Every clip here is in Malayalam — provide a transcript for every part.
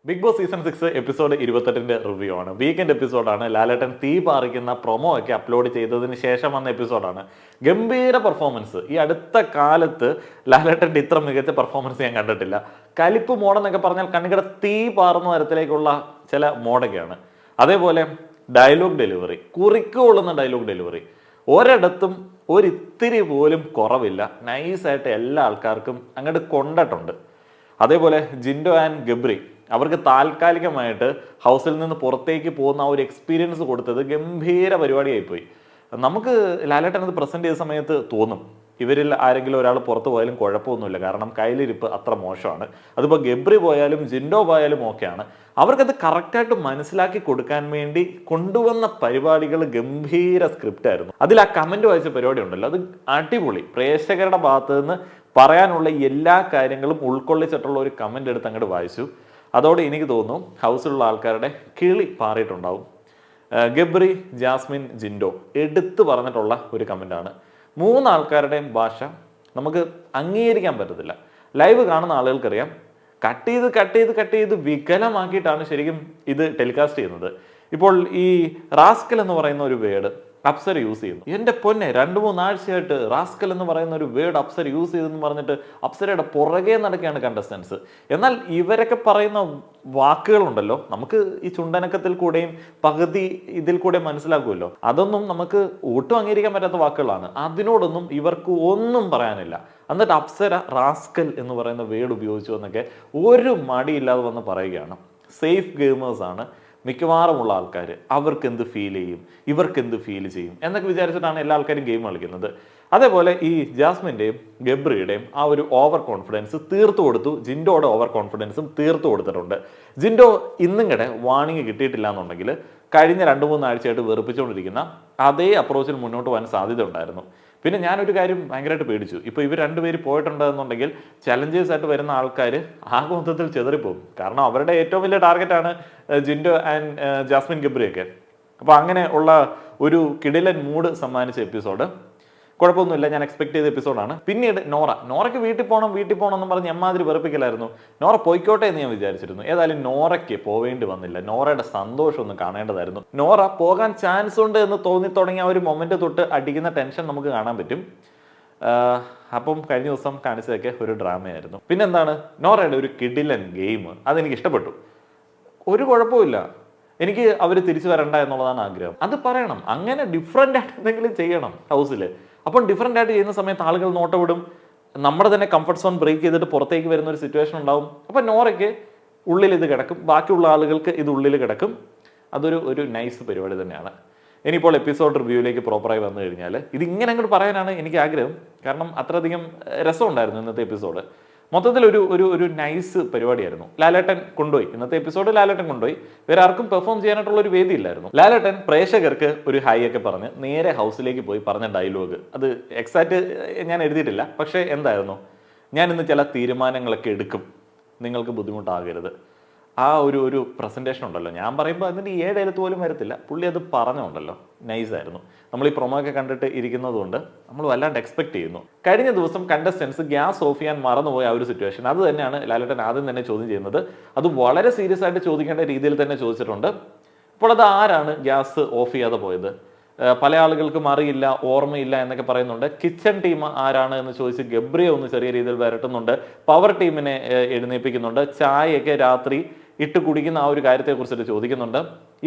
ബിഗ് ബോസ് സീസൺ 6 എപ്പിസോഡ് 28ന്റെ റിവ്യൂ ആണ്. വീക്കെൻഡ് എപ്പിസോഡാണ്. ലാലേട്ടൻ തീ പാറിക്കുന്ന പ്രൊമോ ഒക്കെ അപ്ലോഡ് ചെയ്തതിന് ശേഷം വന്ന എപ്പിസോഡാണ്. ഗംഭീര പെർഫോമൻസ്. ഈ അടുത്ത കാലത്ത് ലാലേട്ടൻ്റെ ഇത്ര മികച്ച പെർഫോമൻസ് ഞാൻ കണ്ടിട്ടില്ല. കലിപ്പ് മോഡെന്നൊക്കെ പറഞ്ഞാൽ കണ്ണികട തീ പാറുന്ന തരത്തിലേക്കുള്ള ചില മോഡൊക്കെയാണ്. അതേപോലെ ഡയലോഗ് ഡെലിവറി, കുറിക്കുകൊള്ളുന്ന ഡയലോഗ് ഡെലിവറി, ഒരിടത്തും ഒരിത്തിരി പോലും കുറവില്ല. നൈസായിട്ട് എല്ലാ ആൾക്കാർക്കും അങ്ങോട്ട് കൊണ്ടിട്ടുണ്ട്. അതേപോലെ ജിൻഡോ ആൻഡ് ഗബ്രി അവർക്ക് താൽക്കാലികമായിട്ട് ഹൗസിൽ നിന്ന് പുറത്തേക്ക് പോകുന്ന ആ ഒരു എക്സ്പീരിയൻസ് കൊടുത്തത് ഗംഭീര പരിപാടിയായിപ്പോയി. നമുക്ക് ലാലേട്ടൻ അത് പ്രസന്റ് ചെയ്ത സമയത്ത് തോന്നും ഇവരിൽ ആരെങ്കിലും ഒരാൾ പുറത്തു പോയാലും കുഴപ്പമൊന്നുമില്ല, കാരണം കയ്യിലിരിപ്പ് അത്ര മോശമാണ്. അതിപ്പോൾ ഗബ്രി പോയാലും ജിൻഡോ പോയാലും ഓക്കെയാണ്. അവർക്കത് കറക്റ്റായിട്ട് മനസ്സിലാക്കി കൊടുക്കാൻ വേണ്ടി കൊണ്ടുവന്ന പരിപാടികൾ ഗംഭീര സ്ക്രിപ്റ്റ് ആയിരുന്നു. അതിൽ ആ കമന്റ് വായിച്ച പരിപാടി ഉണ്ടല്ലോ, അത് അടിപൊളി. പ്രേക്ഷകരുടെ ഭാഗത്ത് നിന്ന് പറയാനുള്ള എല്ലാ കാര്യങ്ങളും ഉൾക്കൊള്ളിച്ചിട്ടുള്ള ഒരു കമന്റ് എടുത്ത് അങ്ങോട്ട് വായിച്ചു. അതോടെ എനിക്ക് തോന്നുന്നു ഹൗസിലുള്ള ആൾക്കാരുടെ കിളി പാറിയിട്ടുണ്ടാവും. ഗബ്രി, ജാസ്മിൻ, ജിൻഡോ എടുത്തു പറഞ്ഞിട്ടുള്ള ഒരു കമൻ്റാണ്. മൂന്നാൾക്കാരുടെയും ഭാഷ നമുക്ക് അംഗീകരിക്കാൻ പറ്റത്തില്ല. ലൈവ് കാണുന്ന ആളുകൾക്കറിയാം, കട്ട് ചെയ്ത് വികലമാക്കിയിട്ടാണ് ശരിക്കും ഇത് ടെലികാസ്റ്റ് ചെയ്യുന്നത്. ഇപ്പോൾ ഈ റാസ്കൽ എന്ന് പറയുന്ന ഒരു വേർഡ് അപ്സര യൂസ് ചെയ്യുന്നു. എൻ്റെ പൊന്നെ, 2-3 ആഴ്ചയായിട്ട് റാസ്കൽ എന്ന് പറയുന്ന ഒരു വേർഡ് അപ്സര യൂസ് ചെയ്തെന്ന് പറഞ്ഞിട്ട് അപ്സരയുടെ പുറകെ നടക്കുകയാണ് കണ്ടസ്റ്റൻസ്. എന്നാൽ ഇവരൊക്കെ പറയുന്ന വാക്കുകളുണ്ടല്ലോ, നമുക്ക് ഈ ചുണ്ടനക്കത്തിൽ കൂടെയും പകുതി ഇതിൽ കൂടെ മനസ്സിലാക്കുമല്ലോ, അതൊന്നും നമുക്ക് ഒട്ടും അംഗീകരിക്കാൻ പറ്റാത്ത വാക്കുകളാണ്. അതിനോടൊന്നും ഇവർക്ക് ഒന്നും പറയാനില്ല. എന്നിട്ട് അപ്സര റാസ്കൽ എന്ന് പറയുന്ന വേർഡ് ഉപയോഗിച്ചു എന്നൊക്കെ ഒരു മടിയില്ലാതെ വന്ന് പറയുകയാണ്. സേഫ് ഗെയിമേഴ്സ് ആണ് മിക്കവാറുമുള്ള ആൾക്കാർ. അവർക്ക് എന്ത് ഫീൽ ചെയ്യും, ഇവർക്ക് എന്ത് ഫീൽ ചെയ്യും എന്നൊക്കെ വിചാരിച്ചിട്ടാണ് എല്ലാ ആൾക്കാരും ഗെയിം കളിക്കുന്നത്. അതേപോലെ ഈ ജാസ്മിൻ്റെയും ഗബ്രിയുടെയും ആ ഒരു ഓവർ കോൺഫിഡൻസ് തീർത്തു കൊടുത്തു. ജിൻഡോയുടെ ഓവർ കോൺഫിഡൻസും തീർത്തു കൊടുത്തിട്ടുണ്ട്. ജിൻഡോ ഇന്നും കൂടെ വാണിംഗ് കിട്ടിയിട്ടില്ല എന്നുണ്ടെങ്കിൽ കഴിഞ്ഞ 2-3 ആഴ്ചയായിട്ട് വെറുപ്പിച്ചുകൊണ്ടിരിക്കുന്ന അതേ അപ്രോച്ചിൽ മുന്നോട്ട് പോകാൻ സാധ്യത ഉണ്ടായിരുന്നു. പിന്നെ ഞാനൊരു കാര്യം ഭയങ്കരമായിട്ട് പേടിച്ചു. ഇപ്പോൾ ഇവർ രണ്ടുപേര് പോയിട്ടുണ്ടെന്നുണ്ടെങ്കിൽ ചലഞ്ചേഴ്സ് ആയിട്ട് വരുന്ന ആൾക്കാർ ആകെ മൊത്തത്തിൽ ചെതറിപ്പോകും. കാരണം അവരുടെ ഏറ്റവും വലിയ ടാർഗറ്റാണ് ജിൻഡോ ആൻഡ് ജാസ്മിൻ ഗബ്രിയൊക്കെ. അപ്പോൾ അങ്ങനെ ഉള്ള ഒരു കിടിലൻ മൂഡ് സമ്മാനിച്ച എപ്പിസോഡ് കുഴപ്പമൊന്നുമില്ല, ഞാൻ എക്സ്പെക്ട് ചെയ്ത എപ്പിസോഡാണ്. പിന്നീട് നോറയ്ക്ക് വീട്ടിൽ പോകണം എന്ന് പറഞ്ഞ് എമ്മാതിരി വെറുപ്പിക്കലായിരുന്നു. നോറ പോയിക്കോട്ടെ എന്ന് ഞാൻ വിചാരിച്ചിരുന്നു. ഏതായാലും നോറയ്ക്ക് പോവേണ്ടി വന്നില്ല. നോറയുടെ സന്തോഷം ഒന്ന് കാണേണ്ടതായിരുന്നു. നോറ പോകാൻ ചാൻസ് ഉണ്ട് എന്ന് തോന്നി തുടങ്ങിയ ഒരു മൊമെന്റ് തൊട്ട് അടിക്കുന്ന ടെൻഷൻ നമുക്ക് കാണാൻ പറ്റും. അപ്പം കഴിഞ്ഞ ദിവസം കാണിച്ചതൊക്കെ ഒരു ഡ്രാമയായിരുന്നു. പിന്നെന്താണ് നോറയുടെ ഒരു കിടിലൻ ഗെയിം, അതെനിക്ക് ഇഷ്ടപ്പെട്ടു. ഒരു കുഴപ്പമില്ല, എനിക്ക് അവർ തിരിച്ചു വരണ്ട എന്നുള്ളതാണ് ആഗ്രഹം. അത് പറയണം. അങ്ങനെ ഡിഫറെൻ്റ് ആയിട്ട് എന്തെങ്കിലും ചെയ്യണം ഹൗസിൽ. അപ്പം ഡിഫറെൻ്റ് ആയിട്ട് ചെയ്യുന്ന സമയത്ത് ആളുകൾ നോട്ടവിടും. നമ്മുടെ തന്നെ കംഫർട്ട് സോൺ ബ്രേക്ക് ചെയ്തിട്ട് പുറത്തേക്ക് വരുന്ന ഒരു സിറ്റുവേഷൻ ഉണ്ടാവും. അപ്പം നോറയ്ക്ക് ഉള്ളിൽ ഇത് കിടക്കും, ബാക്കിയുള്ള ആളുകൾക്ക് ഇത് ഉള്ളിൽ കിടക്കും. അതൊരു നൈസ് പരിപാടി തന്നെയാണ്. ഇനിയിപ്പോൾ എപ്പിസോഡ് റിവ്യൂവിലേക്ക് പ്രോപ്പറായി വന്നു കഴിഞ്ഞാൽ ഇത് ഇങ്ങനെ അങ്ങോട്ട് പറയാനാണ് എനിക്ക് ആഗ്രഹം. കാരണം അത്രയധികം രസമുണ്ടായിരുന്നു ഇന്നത്തെ എപ്പിസോഡ്. മൊത്തത്തിൽ ഒരു നൈസ് പരിപാടിയായിരുന്നു. ലാലേട്ടൻ കൊണ്ടുപോയി ഇന്നത്തെ എപ്പിസോഡ്. ലാലേട്ടൻ കൊണ്ടുപോയി. വേറെ ആർക്കും പെർഫോം ചെയ്യാനായിട്ടുള്ള ഒരു വേദി ഇല്ലായിരുന്നു. ലാലേട്ടൻ പ്രേക്ഷകർക്ക് ഒരു ഹൈ ഒക്കെ പറഞ്ഞ് നേരെ ഹൗസിലേക്ക് പോയി പറഞ്ഞ ഡയലോഗ്, അത് എക്സാക്റ്റ് ഞാൻ എഴുതിയിട്ടില്ല, പക്ഷേ എന്തായിരുന്നു, ഞാൻ ഇന്ന് ചില തീരുമാനങ്ങളൊക്കെ എടുക്കും, നിങ്ങൾക്ക് ബുദ്ധിമുട്ടാകരുത്. ആ ഒരു പ്രസൻറ്റേഷൻ ഉണ്ടല്ലോ, ഞാൻ പറയുമ്പോൾ അതിൻ്റെ 7 എഴുത്ത് പോലും വരത്തില്ല. പുള്ളി അത് പറഞ്ഞുണ്ടല്ലോ, നൈസായിരുന്നു. നമ്മൾ ഈ പ്രൊമോ ഒക്കെ കണ്ടിട്ട് ഇരിക്കുന്നതുകൊണ്ട് നമ്മൾ വല്ലാണ്ട് എക്സ്പെക്ട് ചെയ്യുന്നു. കഴിഞ്ഞ ദിവസം കണ്ടസ്റ്റൻസ് ഗ്യാസ് ഓഫ് ചെയ്യാൻ മറന്നുപോയ ആ ഒരു സിറ്റുവേഷൻ, അത് തന്നെയാണ് ലാലേട്ടൻ ആദ്യം തന്നെ ചോദ്യം ചെയ്യുന്നത്. അത് വളരെ സീരിയസ് ആയിട്ട് ചോദിക്കേണ്ട രീതിയിൽ തന്നെ ചോദിച്ചിട്ടുണ്ട്. അപ്പോൾ അത് ആരാണ് ഗ്യാസ് ഓഫ് ചെയ്യാതെ പോയത്? പല ആളുകൾക്കും അറിയില്ല, ഓർമ്മയില്ല എന്നൊക്കെ പറയുന്നുണ്ട്. കിച്ചൺ ടീം ആരാണ് എന്ന് ചോദിച്ച് ഗബ്രിയെ ഒന്ന് ചെറിയ രീതിയിൽ വരട്ടുന്നുണ്ട്. പവർ ടീമിനെ എഴുന്നേൽപ്പിക്കുന്നുണ്ട്. ചായയൊക്കെ രാത്രി ഇട്ട് കുടിക്കുന്ന ആ ഒരു കാര്യത്തെക്കുറിച്ചിട്ട് ചോദിക്കുന്നുണ്ട്.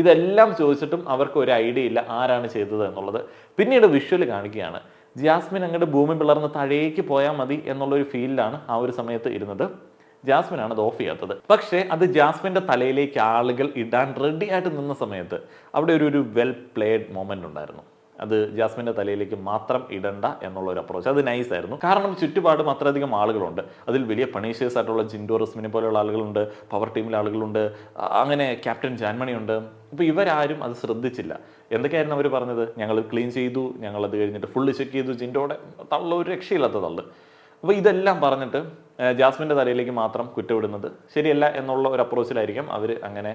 ഇതെല്ലാം ചോദിച്ചിട്ടും അവർക്ക് ഒരു ഐഡിയ ഇല്ല ആരാണ് ചെയ്തത് എന്നുള്ളത്. പിന്നീട് വിഷ്വൽ കാണിക്കുകയാണ്. ജാസ്മിൻ അങ്ങോട്ട് ഭൂമി പിളർന്ന് താഴേക്ക് പോയാൽ മതി എന്നുള്ളൊരു ഫീലിലാണ് ആ ഒരു സമയത്ത് ഇരുന്നത്. ജാസ്മിനാണ് അത് ഓഫ് ചെയ്യാത്തത്. പക്ഷേ അത് ജാസ്മിൻ്റെ തലയിലേക്ക് ആളുകൾ ഇടാൻ റെഡി ആയിട്ട് നിന്ന സമയത്ത് അവിടെ ഒരു വെൽ പ്ലേഡ് മൊമെന്റ് ഉണ്ടായിരുന്നു. അത് ജാസ്മിൻ്റെ തലയിലേക്ക് മാത്രം ഇടണ്ട എന്നുള്ളൊരു അപ്രോച്ച്, അത് നൈസായിരുന്നു. കാരണം ചുറ്റുപാടും അത്രയധികം ആളുകളുണ്ട്. അതിൽ വലിയ പണീഷേഴ്സ് ആയിട്ടുള്ള ജിൻഡോ, റസ്മിനെ പോലെയുള്ള ആളുകളുണ്ട്, പവർ ടീമിലെ ആളുകളുണ്ട്, അങ്ങനെ ക്യാപ്റ്റൻ ജാൻമണി ഉണ്ട്. അപ്പോൾ ഇവരാരും അത് ശ്രദ്ധിച്ചില്ല. എന്തൊക്കെയായിരുന്നു അവർ പറഞ്ഞത്? ഞങ്ങൾ ക്ലീൻ ചെയ്തു, ഞങ്ങളത് കഴിഞ്ഞിട്ട് ഫുള്ള് ചെക്ക് ചെയ്തു, ജിൻഡോയുടെ തള്ള ഒരു രക്ഷയില്ലാത്ത തള്ളു. അപ്പോൾ ഇതെല്ലാം പറഞ്ഞിട്ട് ജാസ്മിൻ്റെ തലയിലേക്ക് മാത്രം കുറ്റമിടുന്നത് ശരിയല്ല എന്നുള്ള ഒരു അപ്രോച്ചിലായിരിക്കും അവർ അങ്ങനെ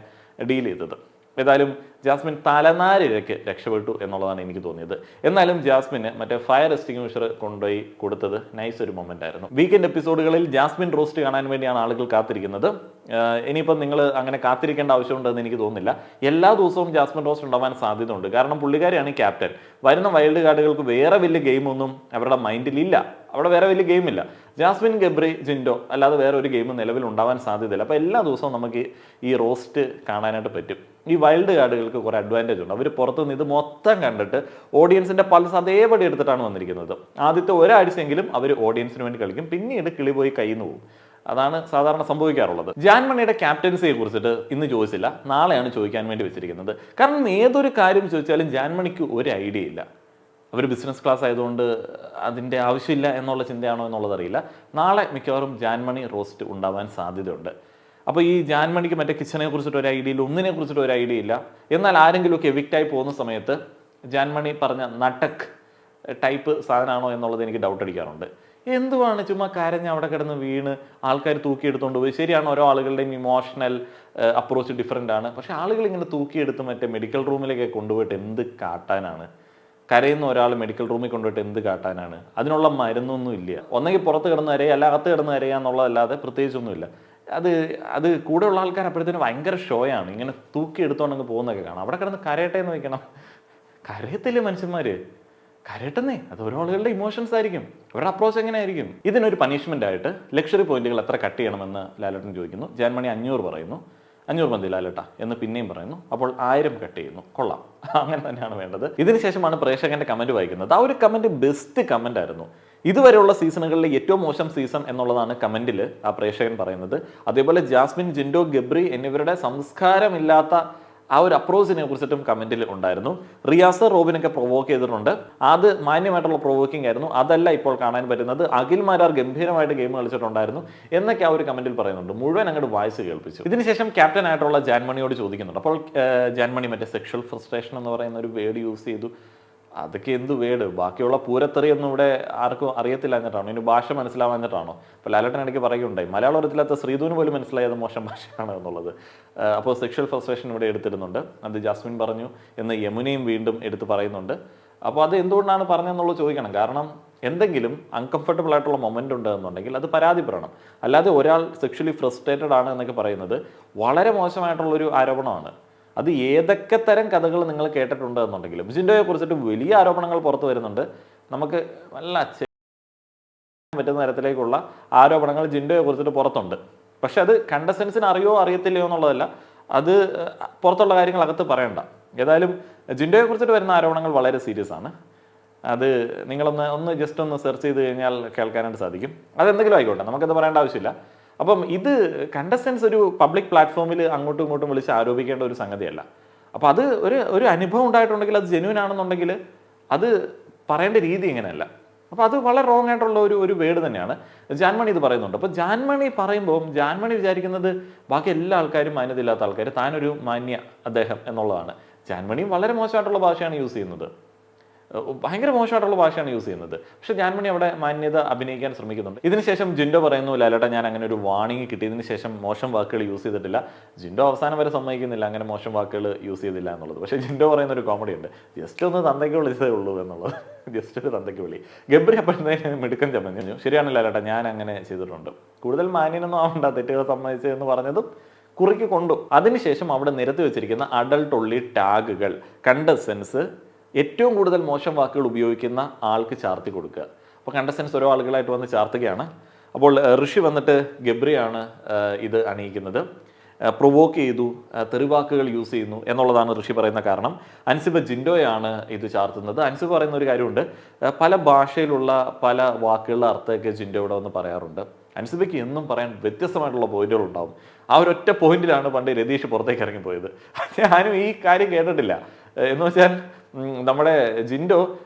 ഡീൽ ചെയ്തത്. ഏതായാലും ജാസ്മിൻ തലനാരിഴയ്ക്ക് രക്ഷപ്പെട്ടു എന്നുള്ളതാണ് എനിക്ക് തോന്നിയത്. എന്നാലും ജാസ്മിന് മറ്റേ ഫയർ എക്സ്റ്റിങ്വിഷർ കൊണ്ടുപോയി കൊടുത്തത് നൈസ് ഒരു മൊമെന്റ് ആയിരുന്നു. വീക്കെൻഡ് എപ്പിസോഡുകളിൽ ജാസ്മിൻ റോസ്റ്റ് കാണാൻ വേണ്ടിയാണ് ആളുകൾ കാത്തിരിക്കുന്നത്. ഇനിയിപ്പം നിങ്ങൾ അങ്ങനെ കാത്തിരിക്കേണ്ട ആവശ്യമുണ്ടെന്ന് എനിക്ക് തോന്നുന്നില്ല. എല്ലാ ദിവസവും ജാസ്മിൻ റോസ്റ്റ് ഉണ്ടാവാൻ സാധ്യതയുണ്ട്. കാരണം പുള്ളിക്കാരിയാണ് ക്യാപ്റ്റൻ. വരുന്ന വൈൽഡ് കാർഡുകൾക്ക് വേറെ വലിയ ഗെയിമൊന്നും അവരുടെ മൈൻഡിലില്ല. അവിടെ വേറെ വലിയ ഗെയിമില്ല. ജാസ്മിൻ, ഗബ്രി, ജിൻഡോ അല്ലാതെ വേറെ ഒരു ഗെയിം നിലവിൽ ഉണ്ടാവാൻ സാധ്യതയില്ല. അപ്പോൾ എല്ലാ ദിവസവും നമുക്ക് ഈ റോസ്റ്റ് കാണാനായിട്ട് പറ്റും. ഈ വൈൽഡ് കാർഡുകൾക്ക് കുറേ അഡ്വാൻറ്റേജ് ഉണ്ട്. അവർ പുറത്തുനിന്ന് ഇത് മൊത്തം കണ്ടിട്ട് ഓഡിയൻസിന്റെ പൾസ് അതേപടി എടുത്തിട്ടാണ് വന്നിരിക്കുന്നത്. ആദ്യത്തെ ഒരാഴ്ചയെങ്കിലും അവർ ഓഡിയൻസിന് വേണ്ടി കളിക്കും, പിന്നീട് കിളി പോയി കയ്യിൽ നിന്ന് പോകും. അതാണ് സാധാരണ സംഭവിക്കാറുള്ളത്. ജാൻമണിയുടെ ക്യാപ്റ്റൻസിയെ കുറിച്ചിട്ട് ഇന്ന് ചോദിച്ചില്ല, നാളെയാണ് ചോദിക്കാൻ വേണ്ടി വെച്ചിരിക്കുന്നത്. കാരണം ഏതൊരു കാര്യം ചോദിച്ചാലും ജാൻമണിക്ക് ഒരു ഐഡിയ ഇല്ല. അവർ ബിസിനസ് ക്ലാസ് ആയതുകൊണ്ട് അതിൻ്റെ ആവശ്യമില്ല എന്നുള്ള ചിന്തയാണോ എന്നുള്ളതറിയില്ല. നാളെ മിക്കവാറും ജാൻമണി റോസ്റ്റ് ഉണ്ടാവാൻ സാധ്യതയുണ്ട്. അപ്പോൾ ഈ ജാൻമണിക്ക് മറ്റേ കിച്ചനെ കുറിച്ചിട്ട് ഒരു ഐഡിയ ഇല്ല, ഒന്നിനെ കുറിച്ചിട്ട് ഒരു ഐഡിയ ഇല്ല. എന്നാൽ ആരെങ്കിലുമൊക്കെ എവിക്റ്റായി പോകുന്ന സമയത്ത് ജാൻമണി പറഞ്ഞ നട്ടക് ടൈപ്പ് സാധനമാണോ എന്നുള്ളത് എനിക്ക് ഡൗട്ട് അടിക്കാറുണ്ട്. എന്തുവാണ് ചുമ്മാ കരഞ്ഞ് അവിടെ കിടന്ന് വീണ് ആൾക്കാർ തൂക്കിയെടുത്തുകൊണ്ട് പോയി. ശരിയാണ്, ഓരോ ആളുകളുടെയും ഇമോഷണൽ അപ്രോച്ച് ഡിഫറെൻ്റ് ആണ്. പക്ഷെ ആളുകൾ ഇങ്ങനെ തൂക്കിയെടുത്ത് മറ്റേ മെഡിക്കൽ റൂമിലേക്ക് കൊണ്ടുപോയിട്ട് എന്ത് കാട്ടാനാണ്? കരയുന്ന ഒരാൾ മെഡിക്കൽ റൂമിൽ കൊണ്ടുപോയിട്ട് എന്ത് കാട്ടാനാണ്? അതിനുള്ള മരുന്നൊന്നും ഇല്ല. ഒന്നെങ്കിൽ പുറത്ത് കിടന്ന് കരയുക, അല്ല അകത്ത് കിടന്ന് കരയുക എന്നുള്ളതല്ലാതെ പ്രത്യേകിച്ചൊന്നുമില്ല. അത് കൂടെയുള്ള ആൾക്കാർ അപ്പോഴത്തേനും ഭയങ്കര ഷോയാണ്. ഇങ്ങനെ തൂക്കി എടുത്തോണ്ടങ്ങ് പോകുന്നൊക്കെ കാണാം. അവിടെ കിടന്ന് കരയട്ടെ എന്ന് വയ്ക്കണം. കരയത്തില്ലേ മനുഷ്യന്മാർ? കരയട്ടെന്നേ. അത് ഓരോ ആളുകളുടെ ഇമോഷൻസ് ആയിരിക്കും, അവരുടെ അപ്രോച്ച് എങ്ങനെയായിരിക്കും. ഇതിനൊരു പണിഷ്മെന്റ് ആയിട്ട് ലക്ഷറി പോയിന്റുകൾ എത്ര കട്ട് ചെയ്യണമെന്ന് ലാലേട്ടൻ ചോദിക്കുന്നു. ജാൻമണി 500 പറയുന്നു. 500 മതി ലാലേട്ടാ എന്ന് പിന്നെയും പറയുന്നു. അപ്പോൾ 1000 കട്ട് ചെയ്യുന്നു. കൊള്ളാം, അങ്ങനെ തന്നെയാണ് വേണ്ടത്. ഇതിനുശേഷമാണ് പ്രേക്ഷകന്റെ കമന്റ് വായിക്കുന്നത്. ആ ഒരു കമന്റ് ബെസ്റ്റ് കമന്റ് ആയിരുന്നു. ഇതുവരെയുള്ള സീസണുകളിലെ ഏറ്റവും മോശം സീസൺ എന്നുള്ളതാണ് കമന്റിൽ ആ പ്രേക്ഷകൻ പറയുന്നത്. അതേപോലെ ജാസ്മിൻ, ജിൻഡോ, ഗബ്രി എന്നിവരുടെ സംസ്കാരമില്ലാത്ത ആ ഒരു അപ്രോച്ചിനെ കുറിച്ചിട്ടും കമന്റിൽ ഉണ്ടായിരുന്നു. റിയാസ്, റോബിനൊക്കെ പ്രൊവോക്ക് ചെയ്തിട്ടുണ്ട്. അത് മാന്യമായിട്ടുള്ള പ്രൊവോക്കിംഗ് ആയിരുന്നു. അതല്ല ഇപ്പോൾ കാണാൻ പറ്റുന്നത്. അഖിൽ മാരാർ ഗംഭീരമായിട്ട് ഗെയിം കളിച്ചിട്ടുണ്ടായിരുന്നു എന്നൊക്കെ ആ ഒരു കമന്റിൽ പറയുന്നുണ്ട്. മുഴുവൻ അങ്ങോട്ട് വായിച്ച് കേൾപ്പിച്ചു. ഇതിനുശേഷം ക്യാപ്റ്റൻ ആയിട്ടുള്ള ജാൻമണിയോട് ചോദിക്കുന്നുണ്ട്. അപ്പോൾ ജാൻമണി മറ്റേ സെക്ഷൽ ഫ്രസ്ട്രേഷൻ എന്ന് പറയുന്ന ഒരു വേർഡ് യൂസ് ചെയ്തു. അതൊക്കെ എന്ത് വേർഡ്? ബാക്കിയുള്ള പൂരത്തെറിയൊന്നും ഇവിടെ ആർക്കും അറിയത്തില്ല എന്നിട്ടാണോ? ഇനി ഭാഷ മനസ്സിലാവാഞ്ഞിട്ടാണോ? അപ്പോൾ ലാലേട്ടൻ ഇടയ്ക്ക് പറയുകയുണ്ടായി, മലയാളം അറിയത്തില്ലാത്ത ശ്രീധുവിന് പോലും മനസ്സിലായത് മോശം ഭാഷയാണ് എന്നുള്ളത്. അപ്പോൾ സെക്ഷൽ ഫ്രസ്ട്രേഷൻ ഇവിടെ എടുത്തിരുന്നുണ്ട്. അത് ജാസ്മിൻ പറഞ്ഞു എന്ന് യമുനയും വീണ്ടും എടുത്ത് പറയുന്നുണ്ട്. അപ്പോൾ അത് എന്തുകൊണ്ടാണ് പറഞ്ഞതെന്നുള്ളത് ചോദിക്കണം. കാരണം എന്തെങ്കിലും അൺകംഫർട്ടബിൾ ആയിട്ടുള്ള മൊമെൻ്റ് ഉണ്ട് എന്നുണ്ടെങ്കിൽ അത് പരാതിപ്പെടണം. അല്ലാതെ ഒരാൾ സെക്ഷലി ഫ്രസ്ട്രേറ്റഡ് ആണ് എന്നൊക്കെ പറയുന്നത് വളരെ മോശമായിട്ടുള്ളൊരു ആരോപണമാണ്. അത് ഏതൊക്കെ തരം കഥകൾ നിങ്ങൾ കേട്ടിട്ടുണ്ട് എന്നുണ്ടെങ്കിലും ജിൻഡോയെ കുറിച്ചിട്ട് വലിയ ആരോപണങ്ങൾ പുറത്തു വരുന്നുണ്ട്. നമുക്ക് നല്ല പറ്റുന്ന തരത്തിലേക്കുള്ള ആരോപണങ്ങൾ ജിൻഡോയെ കുറിച്ചിട്ട് പുറത്തുണ്ട്. പക്ഷെ അത് കണ്ടസ്റ്റൻസിന് അറിയോ അറിയത്തില്ലയോ എന്നുള്ളതല്ല, അത് പുറത്തുള്ള കാര്യങ്ങൾ അകത്ത് പറയണ്ട. ഏതായാലും ജിൻഡോയെ കുറിച്ചിട്ട് വരുന്ന ആരോപണങ്ങൾ വളരെ സീരിയസ് ആണ്. അത് നിങ്ങളൊന്ന് ജസ്റ്റ് ഒന്ന് സെർച്ച് ചെയ്ത് കഴിഞ്ഞാൽ കേൾക്കാനായിട്ട് സാധിക്കും. അതെന്തെങ്കിലും ആയിക്കോട്ടെ, നമുക്കത് പറയേണ്ട ആവശ്യമില്ല. അപ്പം ഇത് കണ്ടസ്റ്റൻസ് ഒരു പബ്ലിക് പ്ലാറ്റ്ഫോമിൽ അങ്ങോട്ടും ഇങ്ങോട്ടും വിളിച്ച് ആരോപിക്കേണ്ട ഒരു സംഗതിയല്ല. അപ്പോൾ അത് ഒരു അനുഭവം ഉണ്ടായിട്ടുണ്ടെങ്കിൽ അത് ജെന്യൂൻ ആണെന്നുണ്ടെങ്കിൽ അത് പറയേണ്ട രീതി ഇങ്ങനെയല്ല. അപ്പോൾ അത് വളരെ റോങ് ആയിട്ടുള്ള ഒരു വേർഡ് തന്നെയാണ്. ജാൻമണി ഇത് പറയുന്നുണ്ട്. അപ്പോൾ ജാൻമണി പറയുമ്പോൾ ജാൻമണി വിചാരിക്കുന്നത് ബാക്കി എല്ലാ ആൾക്കാരും മാന്യതയില്ലാത്ത ആൾക്കാർ, താനൊരു മാന്യ അദ്ദേഹം എന്നുള്ളതാണ്. ജാൻമണിയും വളരെ മോശമായിട്ടുള്ള ഭാഷയാണ് യൂസ് ചെയ്യുന്നത്, ഭയങ്കര മോശമായിട്ടുള്ള ഭാഷയാണ് യൂസ് ചെയ്യുന്നത്. പക്ഷെ ജാൻമണി അവിടെ മാന്യത അഭിനയിക്കാൻ ശ്രമിക്കുന്നുണ്ട്. ഇതിനുശേഷം ജിൻഡോ പറയുന്നു, ലാലേട്ടാ ഞാൻ അങ്ങനെ ഒരു വാണിംഗ് കിട്ടിയതിന് ശേഷം മോശം വാക്കുകൾ യൂസ് ചെയ്തിട്ടില്ല. ജിൻഡോ അവസാനം വരെ സമ്മതിക്കുന്നില്ല അങ്ങനെ മോശം വാക്കുകൾ യൂസ് ചെയ്തില്ല എന്നുള്ളത്. പക്ഷേ ജിൻഡോ പറയുന്ന ഒരു കോമഡി ഉണ്ട്, ജസ്റ്റ് ഒന്ന് തന്തയ്ക്ക് വിളിച്ചതേ ഉള്ളൂ എന്നുള്ളത്. ജസ്റ്റ് ഒരു തന്തയ്ക്ക് വിളി. ഗബ്രി അപ്പോഴത്തേന് മിടുക്കൻ ചമ്മഞ്ഞു. ശരിയാണ് ലാലേട്ടാ, ഞാൻ അങ്ങനെ ചെയ്തിട്ടുണ്ട്, കൂടുതൽ മാന്യനൊന്നും ആവണ്ട, തെറ്റുകൾ സമ്മതിച്ചതെന്ന് പറഞ്ഞതും കുറിക്ക് കൊണ്ടു. അതിനുശേഷം അവിടെ നിരത്തി വെച്ചിരിക്കുന്ന അഡൾട്ട് ഒള്ളി ടാഗുകൾ കണ്ടസ്റ്റൻസ് ഏറ്റവും കൂടുതൽ മോശം വാക്കുകൾ ഉപയോഗിക്കുന്ന ആൾക്ക് ചാർത്തി കൊടുക്കുക. അപ്പോൾ കണ്ടസ്റ്റൻസ് ഓരോ ആളുകളായിട്ട് വന്ന് ചാർത്തുകയാണ്. അപ്പോൾ ഋഷി വന്നിട്ട് ഗബ്രിയാണ് ഇത് അണിയിക്കുന്നത്. പ്രൊവോക്ക് ചെയ്തു, തെറിവാക്കുകൾ യൂസ് ചെയ്യുന്നു എന്നുള്ളതാണ് ഋഷി പറയുന്ന കാരണം. അൻസിബ ജിൻഡോയാണ് ഇത് ചാർത്തുന്നത്. അൻസിബ പറയുന്ന ഒരു കാര്യമുണ്ട്, പല ഭാഷയിലുള്ള പല വാക്കുകളുടെ അർത്ഥമൊക്കെ ജിൻഡോ ഇവിടെ വന്ന് പറയാറുണ്ട്. അൻസിബയ്ക്ക് എന്നും പറയാൻ വ്യത്യസ്തമായിട്ടുള്ള പോയിന്റുകൾ ഉണ്ടാവും. ആ ഒരൊറ്റ പോയിന്റിലാണ് പണ്ട് രതീഷ് പുറത്തേക്ക് ഇറങ്ങിപ്പോയത്. ഞാനും ഈ കാര്യം കേട്ടിട്ടില്ല. എന്ന് വെച്ചാൽ നമ്മുടെ ജിൻഡോ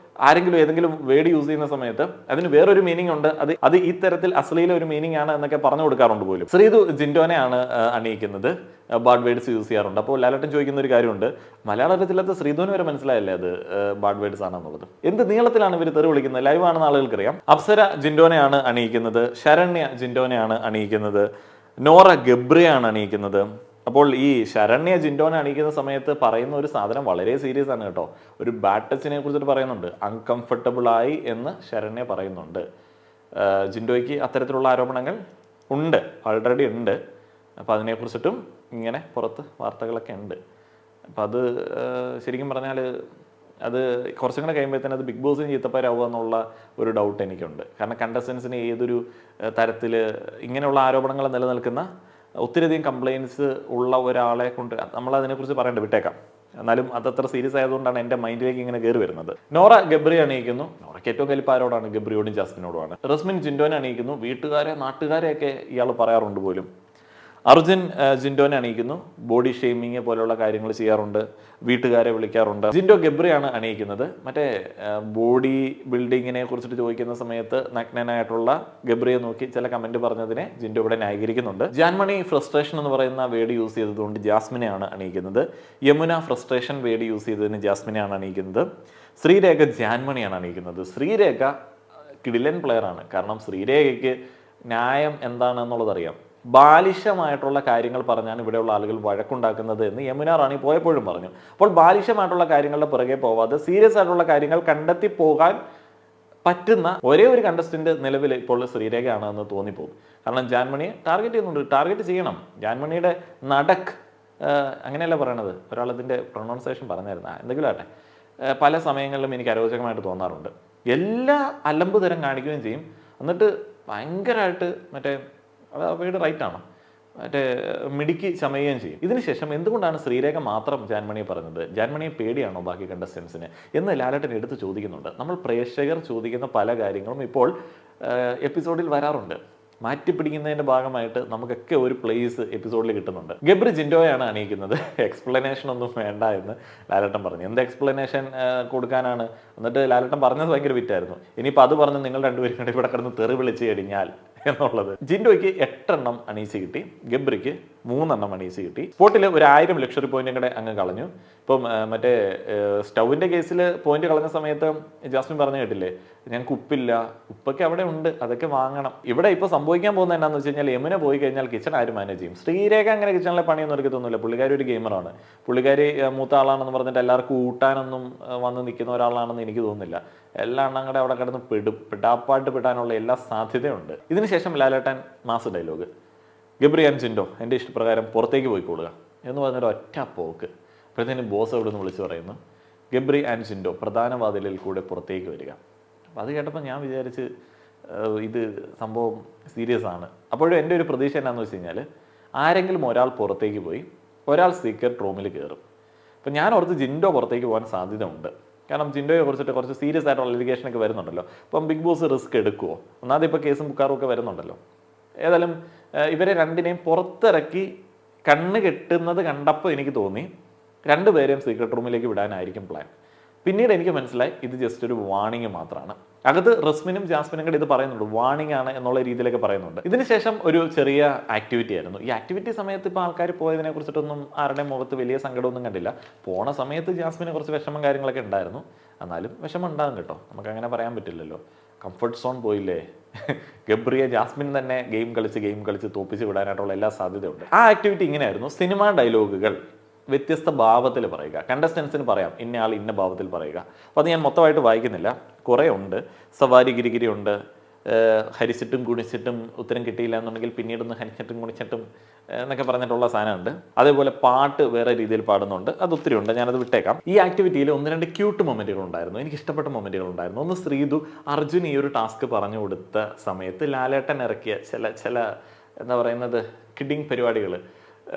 ആരെങ്കിലും ഏതെങ്കിലും വേർഡ് യൂസ് ചെയ്യുന്ന സമയത്ത് അതിന് വേറൊരു മീനിങ് ഉണ്ട്, അത് ഈ തരത്തിൽ അശ്ലീല ഒരു മീനിങ് ആണ് എന്നൊക്കെ പറഞ്ഞു കൊടുക്കാറുണ്ട് പോലും. ശ്രീധു ജിൻഡോനെയാണ് അണിയിക്കുന്നത്, ബാഡ് വേർഡ്സ് യൂസ് ചെയ്യാറുണ്ട്. അപ്പോൾ ലാലേട്ടൻ ചോദിക്കുന്ന ഒരു കാര്യമുണ്ട്, മലയാളത്തിലത്തെ ശ്രീധുവിന് വരെ മനസ്സിലായല്ലേ അത് ബാഡ് വേർഡ്സ് ആണെന്നുള്ളത്. എന്ത് നീളത്തിലാണ് ഇവർ തെറി വിളിക്കുന്നത്, ലൈവ് ആണെന്ന് ആളുകൾക്കറിയാം. അപ്സര ജിൻഡോനെയാണ് അണിയിക്കുന്നത്, ശരണ്യ ജിൻഡോനെയാണ് അണിയിക്കുന്നത്, നോറ ഗബ്രിയാണ് അണിയിക്കുന്നത്, അപ്പോൾ ഈ ശരണ്യ ജിൻഡോനെ അണിയിക്കുന്ന സമയത്ത് പറയുന്ന ഒരു സാധനം വളരെ സീരിയസ് ആണ് കേട്ടോ. ഒരു ബാഡ് ടച്ചിനെ കുറിച്ചിട്ട് പറയുന്നുണ്ട്. അൺകംഫർട്ടബിൾ ആയി എന്ന് ശരണ്യ പറയുന്നുണ്ട്. ജിൻഡോയ്ക്ക് അത്തരത്തിലുള്ള ആരോപണങ്ങൾ ഉണ്ട്, ഓൾറെഡി ഉണ്ട്. അപ്പോൾ അതിനെക്കുറിച്ചിട്ടും ഇങ്ങനെ പുറത്ത് വാർത്തകളൊക്കെ ഉണ്ട്. അപ്പം അത് ശരിക്കും പറഞ്ഞാൽ അത് കുറച്ചും കൂടെ കഴിയുമ്പോഴത്തേന് അത് ബിഗ് ബോസിന് ചീത്തപ്പേരാവുക എന്നുള്ള ഒരു ഡൗട്ട് എനിക്കുണ്ട്. കാരണം കണ്ടസ്റ്റൻസിന് ഏതൊരു തരത്തിൽ ഇങ്ങനെയുള്ള ആരോപണങ്ങൾ നിലനിൽക്കുന്ന ഒത്തിരിയധികം കംപ്ലയിൻസ് ഉള്ള ഒരാളെ കൊണ്ട് നമ്മൾ അതിനെക്കുറിച്ച് പറയേണ്ട വിട്ടേക്കാം. എന്നാലും അതത്ര സീരിയസ് ആയതുകൊണ്ടാണ് എൻ്റെ മൈൻഡിലേക്ക് ഇങ്ങനെ കയറി വരുന്നത്. നോറ ഗബ്രി അണിയിക്കുന്നു. നോറയ്ക്ക് ഏറ്റവും കലിപ്പ് ആരോടാണ്? ഗബ്രിയോടും ജാസ്മിനോടുമാണ്. റസ്മിൻ ജിൻഡോനെ അണിയിക്കുന്നു. വീട്ടുകാരെ നാട്ടുകാരെയൊക്കെ ഇയാൾ പറയാറുണ്ട് പോലും. അർജുൻ ജിൻഡോനെ അണിയിക്കുന്നു. ബോഡി ഷെയ്മിങ് പോലെയുള്ള കാര്യങ്ങൾ ചെയ്യാറുണ്ട്, വീട്ടുകാരെ വിളിക്കാറുണ്ട്. ജിൻഡോ ഗബ്രിയാണ് അണിയിക്കുന്നത്. മറ്റേ ബോഡി ബിൽഡിങ്ങിനെ കുറിച്ചിട്ട് ചോദിക്കുന്ന സമയത്ത് നഗ്നനായിട്ടുള്ള ഗബ്രിയെ നോക്കി ചില കമന്റ് പറഞ്ഞതിനെ ജിൻഡോ ഇവിടെ ന്യായീകരിക്കുന്നുണ്ട്. ജാൻമണി ഫ്രസ്ട്രേഷൻ എന്ന് പറയുന്ന വേർഡ് യൂസ് ചെയ്തതുകൊണ്ട് ജാസ്മിനെയാണ് അണിയിക്കുന്നത്. യമുന ഫ്രസ്ട്രേഷൻ വേർഡ് യൂസ് ചെയ്തതിന് ജാസ്മിനെയാണ് അണിയിക്കുന്നത്. ശ്രീരേഖ ജാൻമണിയാണ് അണിയിക്കുന്നത്. ശ്രീരേഖ കിടിലൻ പ്ലെയറാണ്. കാരണം ശ്രീരേഖയ്ക്ക് ന്യായം എന്താണെന്നുള്ളത് അറിയാം. ബാലിശമായിട്ടുള്ള കാര്യങ്ങൾ പറഞ്ഞാണ് ഇവിടെയുള്ള ആളുകൾ വഴക്കുണ്ടാക്കുന്നത് എന്ന് യമുന റാണി പോയപ്പോഴും പറഞ്ഞു. അപ്പോൾ ബാലിശമായിട്ടുള്ള കാര്യങ്ങളുടെ പുറകെ പോവാതെ സീരിയസ് ആയിട്ടുള്ള കാര്യങ്ങൾ കണ്ടെത്തി പോകാൻ പറ്റുന്ന ഒരേ ഒരു കണ്ടസ്റ്റന്റ് നിലവിൽ ഇപ്പോൾ ശ്രീരേഖയാണ് എന്ന് തോന്നിപ്പോകും. കാരണം ജാൻമണിയെ ടാർഗറ്റ് ചെയ്യുന്നുണ്ട്. ടാർഗറ്റ് ചെയ്യണം. ജാൻമണിയുടെ നടക്ക് അങ്ങനെയല്ല പറയണത്, ഒരാളതിൻ്റെ പ്രൊണൗൺസിയേഷൻ പറഞ്ഞായിരുന്നു, എന്തെങ്കിലും ആട്ടെ, പല സമയങ്ങളിലും എനിക്ക് അരോചകമായിട്ട് തോന്നാറുണ്ട്. എല്ലാ അലമ്പ് തരം കാണിക്കുകയും ചെയ്യും. എന്നിട്ട് ഭയങ്കരമായിട്ട് മറ്റേ അത് അവയുടെ റൈറ്റാണ്, മറ്റേ മിടിക്ക് ചമയുകയും ചെയ്യും. ഇതിനുശേഷം എന്തുകൊണ്ടാണ് ശ്രീരേഖ മാത്രം ജാൻമണിയെ പറഞ്ഞത്? ജാൻമണിയെ പേടിയാണോ ബാക്കി കണ്ടസ്റ്റൻസിന് എന്ന് ലാലേട്ടൻ എടുത്ത് ചോദിക്കുന്നുണ്ട്. നമ്മൾ പ്രേക്ഷകർ ചോദിക്കുന്ന പല കാര്യങ്ങളും ഇപ്പോൾ എപ്പിസോഡിൽ വരാറുണ്ട്. മാറ്റിപ്പിടിക്കുന്നതിൻ്റെ ഭാഗമായിട്ട് നമുക്കൊക്കെ ഒരു പ്ലേസ് എപ്പിസോഡിൽ കിട്ടുന്നുണ്ട്. ഗബ്രി ജിൻഡോയാണ് അണിയിക്കുന്നത്. എക്സ്പ്ലനേഷൻ ഒന്നും വേണ്ട എന്ന് ലാലേട്ടൻ പറഞ്ഞു. എന്ത് എക്സ്പ്ലനേഷൻ കൊടുക്കാനാണ്? എന്നിട്ട് ലാലേട്ടൻ പറഞ്ഞത് ഭയങ്കര വിറ്റായിരുന്നു. ഇനിയിപ്പോൾ അത് പറഞ്ഞ് നിങ്ങൾ രണ്ടുപേരും കണ്ട് ഇവിടെ കിടന്ന് തെറി വിളിച്ച് കഴിഞ്ഞാൽ എന്നുള്ളത്. ജിൻഡോയ്ക്ക് 8 എണ്ണം അണീസ് കിട്ടി, ഗബ്രിക്ക് 3 എണ്ണം അണീസ് കിട്ടി. സ്പോട്ടിൽ ഒരു 1000 ലക്ഷറി പോയിന്റും കൂടെ അങ്ങ് കളഞ്ഞു. ഇപ്പം മറ്റേ സ്റ്റൗവിൻ്റെ കേസിൽ പോയിന്റ് കളഞ്ഞ സമയത്ത് ജാസ്മിൻ പറഞ്ഞു കേട്ടില്ലേ, ഞങ്ങൾക്ക് ഉപ്പില്ല, ഉപ്പൊക്കെ അവിടെ ഉണ്ട്, അതൊക്കെ വാങ്ങണം. ഇവിടെ ഇപ്പോൾ സംഭവിക്കാൻ പോകുന്നത് എന്താണെന്ന് വെച്ച് കഴിഞ്ഞാൽ യമുന പോയി കഴിഞ്ഞാൽ കിച്ചൺ ആര് മാനേജ് ചെയ്യും? ശ്രീരേഖ അങ്ങനെ കിച്ചണിലെ പണിയൊന്നും എനിക്ക് തോന്നുന്നില്ല. പുള്ളിക്കാരി ഒരു ഗെയിമറാണ്. പുള്ളിക്കാരി മൂത്ത ആളാണെന്ന് പറഞ്ഞിട്ട് എല്ലാവർക്കും ഊട്ടാനൊന്നും വന്ന് നിൽക്കുന്ന ഒരാളാണെന്ന് എനിക്ക് തോന്നുന്നില്ല. എല്ലാ എണ്ണം കൂടെ അവിടെ കിടന്ന് പിടാപ്പാട്ട് പെടാനുള്ള എല്ലാ സാധ്യതയുണ്ട്. ഇതിനുശേഷം Lalettan mass dialogue, Gabri and Jinto എൻ്റെ ഇഷ്ടപ്രകാരം പുറത്തേക്ക് പോയിക്കൊള്ളുക എന്ന് പറഞ്ഞൊരു ഒറ്റ പോക്ക്. അപ്പോഴത്തേനും ബോസ് അവിടെ നിന്ന് വിളിച്ച് പറയുന്നു, ഗബ്രി ആൻഡ് ജിൻഡോ പ്രധാന വാതിലിൽ കൂടെ പുറത്തേക്ക് വരിക. അപ്പം അത് കേട്ടപ്പോൾ ഞാൻ വിചാരിച്ച് ഇത് സംഭവം സീരിയസ് ആണ്. അപ്പോഴും എൻ്റെ ഒരു പ്രതീക്ഷ എന്താണെന്ന് വെച്ച് കഴിഞ്ഞാൽ ആരെങ്കിലും ഒരാൾ പുറത്തേക്ക് പോയി ഒരാൾ സീക്രട്ട് റൂമിൽ കയറും. അപ്പം ഞാൻ ഓർത്ത് ജിൻഡോ പുറത്തേക്ക് പോകാൻ സാധ്യത ഉണ്ട്. കാരണം ജിൻഡോയെ കുറിച്ചിട്ട് കുറച്ച് സീരിയസ് ആയിട്ടുള്ള അലിഗേഷനൊക്കെ വരുന്നുണ്ടല്ലോ. അപ്പം ബിഗ് ബോസ് റിസ്ക് എടുക്കുമോ? ഒന്നാമത് ഇപ്പോൾ കേസും ബുക്കാറും ഒക്കെ വരുന്നുണ്ടല്ലോ. ഏതായാലും ഇവരെ രണ്ടിനെയും പുറത്തിറക്കി കണ്ണ് കെട്ടുന്നത് കണ്ടപ്പോൾ എനിക്ക് തോന്നി രണ്ടുപേരെയും സീക്രട്ട് റൂമിലേക്ക് വിടാനായിരിക്കും പ്ലാൻ. പിന്നീട് എനിക്ക് മനസ്സിലായി ഇത് ജസ്റ്റ് ഒരു വാണിംഗ് മാത്രമാണ്. അകത്ത് റസ്മിനും ജാസ്മിനും കൂടെ ഇത് പറയുന്നുണ്ട്, വാണിംഗ് ആണ് എന്നുള്ള രീതിയിലൊക്കെ പറയുന്നുണ്ട്. ഇതിനുശേഷം ഒരു ചെറിയ ആക്ടിവിറ്റി ആയിരുന്നു. ഈ ആക്ടിവിറ്റി സമയത്ത് ഇപ്പോൾ ആൾക്കാർ പോയതിനെ കുറിച്ചിട്ടൊന്നും ആരുടെയും മുഖത്ത് വലിയ സങ്കടമൊന്നും കണ്ടില്ല. പോണ സമയത്ത് ജാസ്മിന് കുറച്ച് വിഷമം കാര്യങ്ങളൊക്കെ ഉണ്ടായിരുന്നു. എന്നാലും വിഷമം ഉണ്ടാകും കേട്ടോ, നമുക്കങ്ങനെ പറയാൻ പറ്റില്ലല്ലോ. കംഫർട്ട് സോൺ പോയില്ലേ. ഗബ്രിയെ ജാസ്മിൻ തന്നെ ഗെയിം കളിച്ച് തോപ്പിച്ച് വിടാനായിട്ടുള്ള എല്ലാ സാധ്യതയുണ്ട്. ആ ആക്ടിവിറ്റി ഇങ്ങനെയായിരുന്നു. സിനിമാ ഡയലോഗുകൾ വ്യത്യസ്ത ഭാവത്തിൽ പറയുക, കണ്ടസ്റ്റൻസിന് പറയാം ഇന്ന ആൾ ഇന്ന ഭാവത്തിൽ പറയുക. അപ്പോൾ അത് ഞാൻ മൊത്തമായിട്ട് വായിക്കുന്നില്ല, കുറേ ഉണ്ട്. സവാരി ഗിരിഗിരി ഉണ്ട്, ഹരിച്ചിട്ടും കുണിച്ചിട്ടും ഉത്തരം കിട്ടിയില്ല എന്നുണ്ടെങ്കിൽ പിന്നീടൊന്ന് ഹരിച്ചിട്ടും കുണിച്ചിട്ടും എന്നൊക്കെ പറഞ്ഞിട്ടുള്ള സാധനമുണ്ട്. അതേപോലെ പാട്ട് വേറെ രീതിയിൽ പാടുന്നുണ്ട്, അത് ഒത്തിരി ഉണ്ട്, ഞാനത് വിട്ടേക്കാം. ഈ ആക്ടിവിറ്റിയിൽ 1-2 ക്യൂട്ട് മൊമെൻറ്റുകൾ ഉണ്ടായിരുന്നു, എനിക്ക് ഇഷ്ടപ്പെട്ട മൊമെൻറ്റുകൾ ഉണ്ടായിരുന്നു. ഒന്ന് ശ്രീതു അർജുൻ ഈ ഒരു ടാസ്ക് പറഞ്ഞു കൊടുത്ത സമയത്ത് ലാലേട്ടൻ ഇറക്കിയ ചില എന്താ പറയുന്നത് കിഡിങ് പരിപാടികൾ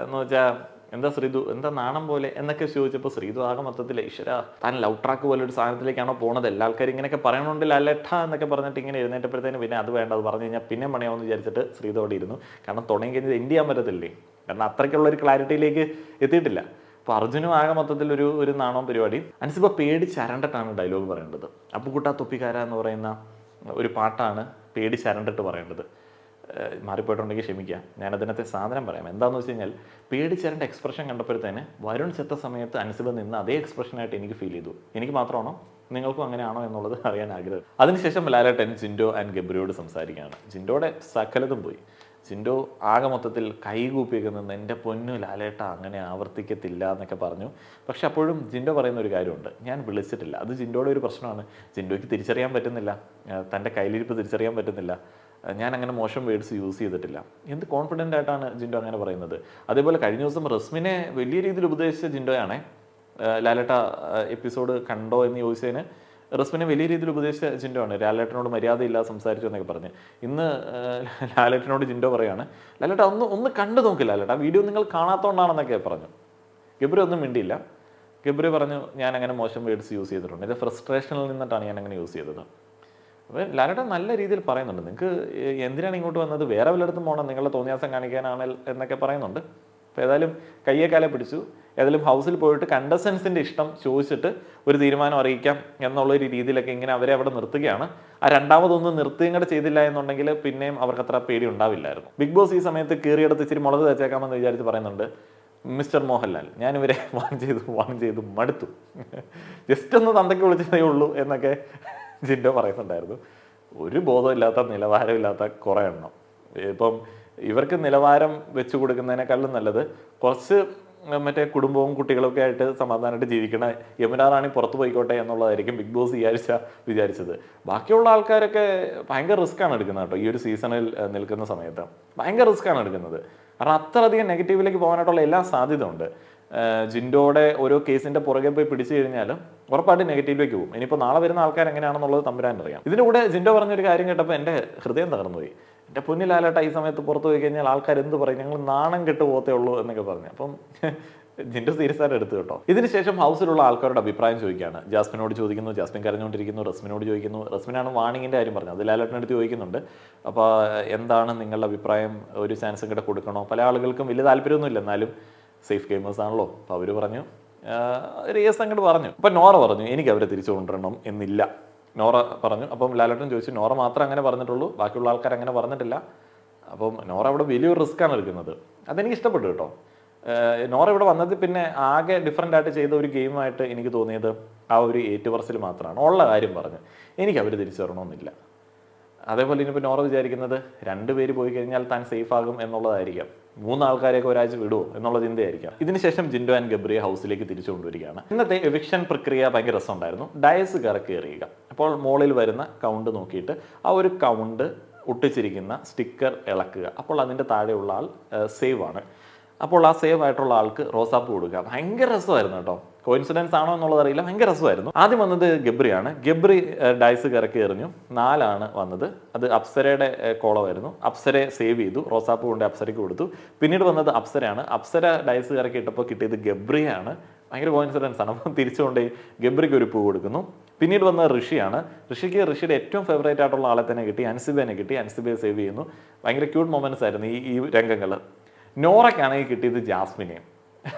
എന്ന് വെച്ചാൽ, എന്താ ശ്രീതു എന്താ നാണം പോലെ എന്നൊക്കെ ചോദിച്ചപ്പോൾ ശ്രീതു ആകെ മൊത്തത്തിൽ ഈശ്വര താൻ ലവ് ട്രാക്ക് പോലെ ഒരു സാധനത്തിലേക്കാണോ പോണത്, എല്ലാ ആൾക്കാരും ഇങ്ങനെയൊക്കെ പറയണുണ്ട് ലാലേട്ട എന്നൊക്കെ പറഞ്ഞിട്ട് ഇങ്ങനെ എഴുന്നേറ്റപ്പോഴത്തേന് പിന്നെ അത് വേണ്ട, അത് പറഞ്ഞു കഴിഞ്ഞാൽ പിന്നെ പണിയാവുമെന്ന് വിചാരിച്ചിട്ട് ശ്രീതു അവിടെ ഇരുന്നു. കാരണം തുടങ്ങി കഴിഞ്ഞത് എൻഡ് ചെയ്യാൻ പറ്റത്തില്ലേ, കാരണം അത്രയ്ക്കുള്ള ഒരു ക്ലാരിറ്റിയിലേക്ക് എത്തിയിട്ടില്ല. അപ്പോൾ അർജുനും ആകെ മൊത്തത്തിൽ ഒരു നാണവും പരിപാടി. അൻസിബ പേടിച്ചരണ്ടിട്ടാണ് ഡയലോഗ് പറയേണ്ടത്. അപ്പുക്കുട്ട തൊപ്പിക്കാര എന്ന് പറയുന്ന ഒരു പാട്ടാണ് പേടിച്ചരണ്ടിട്ട് പറയേണ്ടത്. മാറിപ്പോയിട്ടുണ്ടെങ്കിൽ ക്ഷമിക്കുക, ഞാനതിനകത്തെ സാധനം പറയാം. എന്താണെന്ന് വെച്ച് കഴിഞ്ഞാൽ പേടിച്ചരണ്ട എക്സ്പ്രഷൻ കണ്ടപ്പോഴത്തേന് വരുൺ ചെത്ത സമയത്ത് അൻസിബ നിന്ന് അതേ എക്സ്പ്രഷനായിട്ട് എനിക്ക് ഫീൽ ചെയ്തു. എനിക്ക് മാത്രമാണോ നിങ്ങൾക്കും അങ്ങനെയാണോ എന്നുള്ളത് അറിയാൻ ആഗ്രഹം. അതിനുശേഷം ലാലേട്ടൻ ജിൻഡോ ആൻഡ് ഗബ്രിയോട് സംസാരിക്കുകയാണ്. ജിൻഡോയുടെ സകലതും പോയി. ജിൻഡോ ആകെ മൊത്തത്തിൽ കൈകൂപ്പിയൊക്കെ നിന്ന് എൻ്റെ പൊന്നു ലാലേട്ട അങ്ങനെ ആവർത്തിക്കത്തില്ല എന്നൊക്കെ പറഞ്ഞു. പക്ഷെ അപ്പോഴും ജിൻഡോ പറയുന്ന ഒരു കാര്യമുണ്ട്, ഞാൻ വിളിച്ചിട്ടില്ല. അത് ജിൻഡോയുടെ ഒരു പ്രശ്നമാണ്. ജിൻഡോയ്ക്ക് തിരിച്ചറിയാൻ പറ്റുന്നില്ല, തൻ്റെ കയ്യിലിരിപ്പ് തിരിച്ചറിയാൻ പറ്റുന്നില്ല. ഞാൻ അങ്ങനെ മോശം വേർഡ്സ് യൂസ് ചെയ്തിട്ടില്ല. എന്ത് കോൺഫിഡൻ്റ് ആയിട്ടാണ് ജിൻഡോ അങ്ങനെ പറയുന്നത്. അതേപോലെ കഴിഞ്ഞ ദിവസം റസ്മിനെ വലിയ രീതിയിൽ ഉപദേശിച്ച ജിൻഡോയാണേ. ലാലേട്ട എപ്പിസോഡ് കണ്ടോ എന്ന് ചോദിച്ചതിന് റസ്മിനെ വലിയ രീതിയിൽ ഉപദേശിച്ച ജിൻഡോ ആണ്. ലാലേട്ടനോട് മര്യാദയില്ലാതെ സംസാരിച്ചു എന്നൊക്കെ പറഞ്ഞ്. ഇന്ന് ലാലേട്ടനോട് ജിൻഡോ പറയാണ്, ലാലേട്ട ഒന്ന് കണ്ടു നോക്കില്ല ലാലേട്ട, ആ വീഡിയോ നിങ്ങൾ കാണാത്തതുകൊണ്ടാണെന്നൊക്കെ പറഞ്ഞു. ഗബ്രി ഒന്നും മിണ്ടിയില്ല. ഗബ്രി പറഞ്ഞു, ഞാൻ അങ്ങനെ മോശം വേർഡ്സ് യൂസ് ചെയ്തിട്ടുണ്ട്, ഇത് ഫ്രസ്ട്രേഷനിൽ നിന്നിട്ടാണ് ഞാൻ അങ്ങനെ യൂസ് ചെയ്തത്. അപ്പോൾ ലാലേട്ട നല്ല രീതിയിൽ പറയുന്നുണ്ട്, നിങ്ങൾക്ക് എന്തിനാണ് ഇങ്ങോട്ട് വന്നത്, വേറെ വല്ലയിടത്തും പോകണം, നിങ്ങളുടെ തോന്നിയാസം കാണിക്കാനാണ് എന്നൊക്കെ പറയുന്നുണ്ട്. അപ്പോൾ ഏതായാലും കയ്യെ കാലെ പിടിച്ചു. ഏതായാലും ഹൗസിൽ പോയിട്ട് കണ്ടസ്റ്റൻസിൻ്റെ ഇഷ്ടം ചോദിച്ചിട്ട് ഒരു തീരുമാനം അറിയിക്കാം എന്നുള്ളൊരു രീതിയിലൊക്കെ ഇങ്ങനെ അവരെ അവിടെ നിർത്തുകയാണ്. ആ രണ്ടാമതൊന്നും നിർത്തുകയും കൂടെ ചെയ്തില്ല എന്നുണ്ടെങ്കിൽ പിന്നെയും അവർക്ക് അത്ര പേടി ഉണ്ടാവില്ലായിരുന്നു. ബിഗ് ബോസ് ഈ സമയത്ത് കീറിയെടുത്ത് ഇച്ചിരി മുളക് തേച്ചേക്കാമെന്ന് വിചാരിച്ച് പറയുന്നുണ്ട്, മിസ്റ്റർ മോഹൻലാൽ ഞാനിവരെ വാൺ ചെയ്തു മടുത്തു, ജസ്റ്റ് ഒന്ന് തന്തയ്ക്ക് വിളിച്ചതേ ഉള്ളൂ എന്നൊക്കെ ജിൻഡോ പറയുന്നുണ്ടായിരുന്നു. ഒരു ബോധമില്ലാത്ത നിലവാരമില്ലാത്ത കുറേ എണ്ണം. ഇപ്പം ഇവർക്ക് നിലവാരം വെച്ച് കൊടുക്കുന്നതിനേക്കാളും നല്ലത് കുറച്ച് മറ്റേ കുടുംബവും കുട്ടികളൊക്കെ ആയിട്ട് സമാധാനമായിട്ട് ജീവിക്കണ യമുന റാണി പുറത്തു പോയിക്കോട്ടെ എന്നുള്ളതായിരിക്കും ബിഗ് ബോസ് വിചാരിച്ചത്. ബാക്കിയുള്ള ആൾക്കാരൊക്കെ ഭയങ്കര റിസ്ക്കാണ് എടുക്കുന്നത് കേട്ടോ. ഈ ഒരു സീസണിൽ നിൽക്കുന്ന സമയത്ത് ഭയങ്കര റിസ്ക്കാണ് എടുക്കുന്നത്. കാരണം അത്രയധികം നെഗറ്റീവിലേക്ക് പോകാനായിട്ടുള്ള എല്ലാ സാധ്യത ഉണ്ട്. ജിൻഡോയുടെ ഓരോ കേസിൻ്റെ പുറകെ പോയി പിടിച്ചു കഴിഞ്ഞാലും ഉറപ്പായിട്ട് നെഗറ്റീവിലേക്ക് പോകും. ഇനിയിപ്പോൾ നാളെ വരുന്ന ആൾക്കാർ എങ്ങനെയാണെന്നുള്ളത് തമ്പുരാൻ അറിയാം. ഇതിൻ്റെ കൂടെ ജിൻഡോ പറഞ്ഞൊരു കാര്യം കേട്ടപ്പോൾ എൻ്റെ ഹൃദയം തകർന്നുപോയി. എൻ്റെ പൊന്നിലാലേട്ട ഈ സമയത്ത് പുറത്തു പോയി കഴിഞ്ഞാൽ ആൾക്കാർ എന്ത് പറയും, ഞങ്ങൾ നാണം കെട്ട് പോകത്തേ ഉള്ളൂ എന്നൊക്കെ പറഞ്ഞു. അപ്പം ജിൻഡോ സീരിയസ് ആയിട്ട് എടുത്തു കേട്ടോ. ഇതിനുശേഷം ഹൗസിലുള്ള ആൾക്കാരുടെ അഭിപ്രായം ചോദിക്കുകയാണ്. ജാസ്മിനോട് ചോദിക്കുന്നു, ജാസ്മിൻ കരഞ്ഞുകൊണ്ടിരിക്കുന്നു. റസ്മിനോട് ചോദിക്കുന്നു, റസ്മിനാണ് വാണിങ്ങിൻ്റെ കാര്യം പറഞ്ഞത്, അത് ലാലേട്ടനടുത്ത് ചോദിക്കുന്നുണ്ട്. അപ്പോൾ എന്താണ് നിങ്ങളുടെ അഭിപ്രായം, ഒരു ചാൻസും കൂടെ കൊടുക്കണോ? പല ആളുകൾക്കും വലിയ താല്പര്യമൊന്നുമില്ല, എന്നാലും സേഫ് ഗെയിമേഴ്സ് ആണല്ലോ. അപ്പോൾ അവർ പറഞ്ഞു, റിയസ് അങ്ങോട്ട് പറഞ്ഞു. അപ്പം നോറ പറഞ്ഞു, എനിക്ക് അവരെ തിരിച്ചു കൊണ്ടുവരണം എന്നില്ല. നോറ പറഞ്ഞു. അപ്പം ലാലേട്ടൻ ചോദിച്ചു, നോറ മാത്രം അങ്ങനെ പറഞ്ഞിട്ടുള്ളൂ, ബാക്കിയുള്ള ആൾക്കാർ അങ്ങനെ പറഞ്ഞിട്ടില്ല. അപ്പം നോറ അവിടെ വലിയൊരു റിസ്ക്കാണ് എടുക്കുന്നത്. അതെനിക്ക് ഇഷ്ടപ്പെട്ടു കേട്ടോ. നോറ ഇവിടെ വന്നത് പിന്നെ ആകെ ഡിഫറെൻ്റ് ആയിട്ട് ചെയ്ത ഒരു ഗെയിമായിട്ട് എനിക്ക് തോന്നിയത് ആ ഒരു ഏറ്റുപറച്ചിൽ മാത്രമാണ്. ഉള്ള കാര്യം പറഞ്ഞു, എനിക്ക് അവർ തിരിച്ചു തരണമെന്നില്ല. അതേപോലെ ഇനിയിപ്പോൾ നോറ വിചാരിക്കുന്നത് 2 പേര് പോയി കഴിഞ്ഞാൽ താൻ സേഫ് ആകും എന്നുള്ളതായിരിക്കാം. 3 ആൾക്കാരെയൊക്കെ ഒരാഴ്ച വിടുമോ എന്നുള്ള ചിന്തയായിരിക്കാം. ഇതിനുശേഷം ജിൻഡോ ആൻഡ് ഗബ്രിയെ ഹൗസിലേക്ക് തിരിച്ചു കൊണ്ടുവരികയാണ്. ഇന്നത്തെ എവിക്ഷൻ പ്രക്രിയ ഭയങ്കര രസമുണ്ടായിരുന്നു. ഡയസ് കറക്കി എറിയുക. അപ്പോൾ മോളിൽ വരുന്ന കൗണ്ട് നോക്കിയിട്ട് ആ ഒരു കൗണ്ട് ഒട്ടിച്ചിരിക്കുന്ന സ്റ്റിക്കർ ഇളക്കുക. അപ്പോൾ അതിൻ്റെ താഴെയുള്ള ആൾ സേവ് ആണ്. അപ്പോൾ ആ സേവ് ആയിട്ടുള്ള ആൾക്ക് റോസാപ്പ് കൊടുക്കുക. ഭയങ്കര രസമായിരുന്നു കേട്ടോ. കോയിൻസിഡൻസ് ആണോ എന്നുള്ളത് അറിയില്ല, ഭയങ്കര രസമായിരുന്നു. ആദ്യം വന്നത് ഗബ്രിയാണ്. ഗബ്രി ഡൈസ് കറക്കി എറിഞ്ഞു. 4 വന്നത്. അത് അപ്സരയുടെ കോളമായിരുന്നു. അപ്സരയെ സേവ് ചെയ്തു, റോസാപ്പ് കൊണ്ട് അപ്സരയ്ക്ക് കൊടുത്തു. പിന്നീട് വന്നത് അപ്സരയാണ്. അപ്സര ഡൈസ് കറക്കി ഇട്ടപ്പോൾ കിട്ടിയത് ഗബ്രിയാണ്. ഭയങ്കര കോയിൻസിഡൻസ് ആണ്. അപ്പം തിരിച്ചുകൊണ്ട് ഗബ്രിക്ക് ഒരു പൂ കൊടുക്കുന്നു. പിന്നീട് വന്നത് ഋഷിയാണ്. ഋഷിയുടെ ഏറ്റവും ഫേവറേറ്റ് ആയിട്ടുള്ള ആളെ തന്നെ കിട്ടി, അൻസിബേനെ കിട്ടി. അൻസിബയെ സേവ് ചെയ്യുന്നു. ഭയങ്കര ക്യൂട്ട് മൊമെന്റ്സ് ആയിരുന്നു ഈ രംഗങ്ങൾ. നോറയ്ക്കാണെങ്കിൽ കിട്ടിയത് ജാസ്മിനെയും.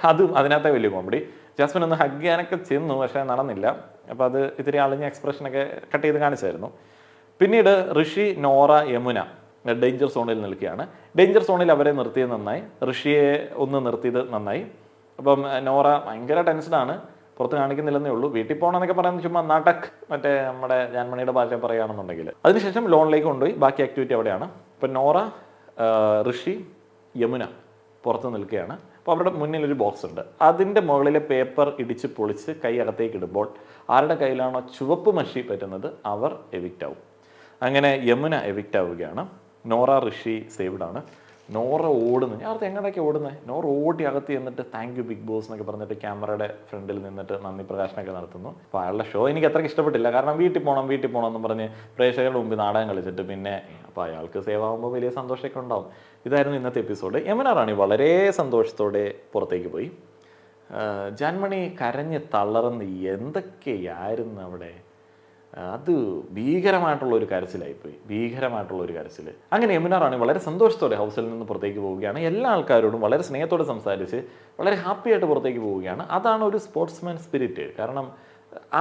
അതും അതിനകത്തെ വലിയ കോമഡി. ജാസ്മിൻ ഒന്ന് ഹഗ് ചെയ്യാനൊക്കെ ചെന്നു, പക്ഷേ നടന്നില്ല. അപ്പോൾ അത് ഇത്തിരി അളിഞ്ഞ എക്സ്പ്രഷനൊക്കെ കട്ട് ചെയ്ത് കാണിച്ചായിരുന്നു. പിന്നീട് ഋഷി, നോറ, യമുന ഡേഞ്ചർ സോണിൽ നിൽക്കുകയാണ്. ഡേഞ്ചർ സോണിൽ അവരെ നിർത്തിയത് നന്നായി, ഋഷിയെ ഒന്ന് നിർത്തിയത് നന്നായി. അപ്പം നോറ ഭയങ്കര ടെൻഷനാണ്, പുറത്ത് കാണിക്കുന്നില്ലെന്നേ ഉള്ളൂ. വീട്ടിൽ പോകണമെന്നൊക്കെ പറയുന്നത് ചുമ്മാ നാട്ടക്, മറ്റേ നമ്മുടെ ജാൻമണിയുടെ ഭാഷ പറയുകയാണെന്നുണ്ടെങ്കിൽ. അതിനുശേഷം ലോണിലേക്ക് കൊണ്ടുപോയി ബാക്കി ആക്ടിവിറ്റി അവിടെയാണ്. ഇപ്പം നോറ, ഋഷി, യമുന പുറത്ത് നിൽക്കുകയാണ്. അപ്പോൾ അവരുടെ മുന്നിൽ ഒരു ബോക്സ് ഉണ്ട്. അതിൻ്റെ മുകളിലെ പേപ്പർ ഇടിച്ച് പൊളിച്ച് കൈ അകത്തേക്ക് ഇടുമ്പോൾ ആരുടെ കയ്യിലാണോ ചുവപ്പ് മഷി പറ്റുന്നത് അവർ എവിക്റ്റ് ആവും. അങ്ങനെ യമുന എവിക്റ്റ് ആവുകയാണ്. നോറ, ഋഷി സേവ്ഡാണ്. നോറ ഓടുന്നു. ഞാൻ അർത്ഥം എങ്ങനെയൊക്കെ ഓടുന്നത്. നോറ ഓടി അകത്ത് ചെന്നിട്ട് താങ്ക് യു ബിഗ് ബോസ് എന്നൊക്കെ പറഞ്ഞിട്ട് ക്യാമറയുടെ ഫ്രണ്ടിൽ നിന്നിട്ട് നന്ദി പ്രകാശനമൊക്കെ നടത്തുന്നു. അപ്പോൾ അയാളുടെ ഷോ എനിക്ക് അത്രയ്ക്ക് ഇഷ്ടപ്പെട്ടില്ല. കാരണം വീട്ടിൽ പോകണം എന്ന് പറഞ്ഞ് പ്രേക്ഷകരുടെ മുമ്പ് നാടകം കളിച്ചിട്ട് പിന്നെ അപ്പോൾ അയാൾക്ക് സേവ് ആകുമ്പോൾ വലിയ സന്തോഷമൊക്കെ ഉണ്ടാവും. ഇതായിരുന്നു ഇന്നത്തെ എപ്പിസോഡ്. യമുന റാണി വളരെ സന്തോഷത്തോടെ പുറത്തേക്ക് പോയി. ജാൻമണി കരഞ്ഞ് തളർന്ന് എന്തൊക്കെയായിരുന്നു അവിടെ. അത് ഭീകരമായിട്ടുള്ളൊരു കരച്ചിൽ. അങ്ങനെ യമുന റാണി വളരെ സന്തോഷത്തോടെ ഹൗസിൽ നിന്ന് പുറത്തേക്ക് പോവുകയാണ്. എല്ലാ ആൾക്കാരോടും വളരെ സ്നേഹത്തോടെ സംസാരിച്ച് വളരെ ഹാപ്പി ആയിട്ട് പുറത്തേക്ക് പോവുകയാണ്. അതാണ് ഒരു സ്പോർട്സ്മാൻ സ്പിരിറ്റ്. കാരണം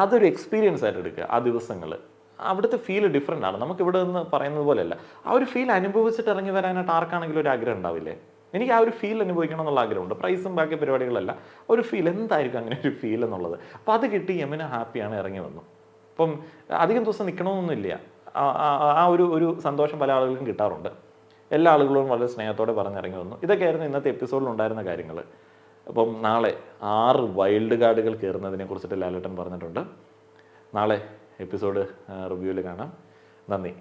അതൊരു എക്സ്പീരിയൻസ് ആയിട്ട് എടുക്കുക. ആ ദിവസങ്ങൾ അവിടുത്തെ ഫീൽ ഡിഫറെൻ്റ് ആണ്. നമുക്കിവിടെ നിന്ന് പറയുന്നത് പോലെയല്ല. ആ ഒരു ഫീൽ അനുഭവിച്ചിട്ട് ഇറങ്ങി വരാനായിട്ട് ആർക്കാണെങ്കിലും ഒരു ആഗ്രഹം ഉണ്ടാവില്ലേ? എനിക്ക് ആ ഒരു ഫീൽ അനുഭവിക്കണം എന്നുള്ള ആഗ്രഹമുണ്ട്. പ്രൈസും ബാക്കി പരിപാടികളല്ല, ഒരു ഫീൽ എന്തായിരിക്കും അങ്ങനെ ഒരു ഫീൽ എന്നുള്ളത്. അപ്പോൾ അത് കിട്ടി. യമുന ഹാപ്പിയാണ്, ഇറങ്ങി വന്നു. അപ്പം അധികം ദിവസം നിൽക്കണമെന്നൊന്നുമില്ല. ആ ഒരു സന്തോഷം പല ആളുകൾക്കും കിട്ടാറുണ്ട്. എല്ലാ ആളുകളോടും വളരെ സ്നേഹത്തോടെ പറഞ്ഞിറങ്ങി വന്നു. ഇതൊക്കെയായിരുന്നു ഇന്നത്തെ എപ്പിസോഡിൽ ഉണ്ടായിരുന്ന കാര്യങ്ങൾ. അപ്പം നാളെ 6 വൈൽഡ് കാർഡുകൾ കയറുന്നതിനെ കുറിച്ചിട്ട് ലാലേട്ടൻ പറഞ്ഞിട്ടുണ്ട്. നാളെ എപ്പിസോഡ് റിവ്യൂവിൽ കാണാം. നന്ദി.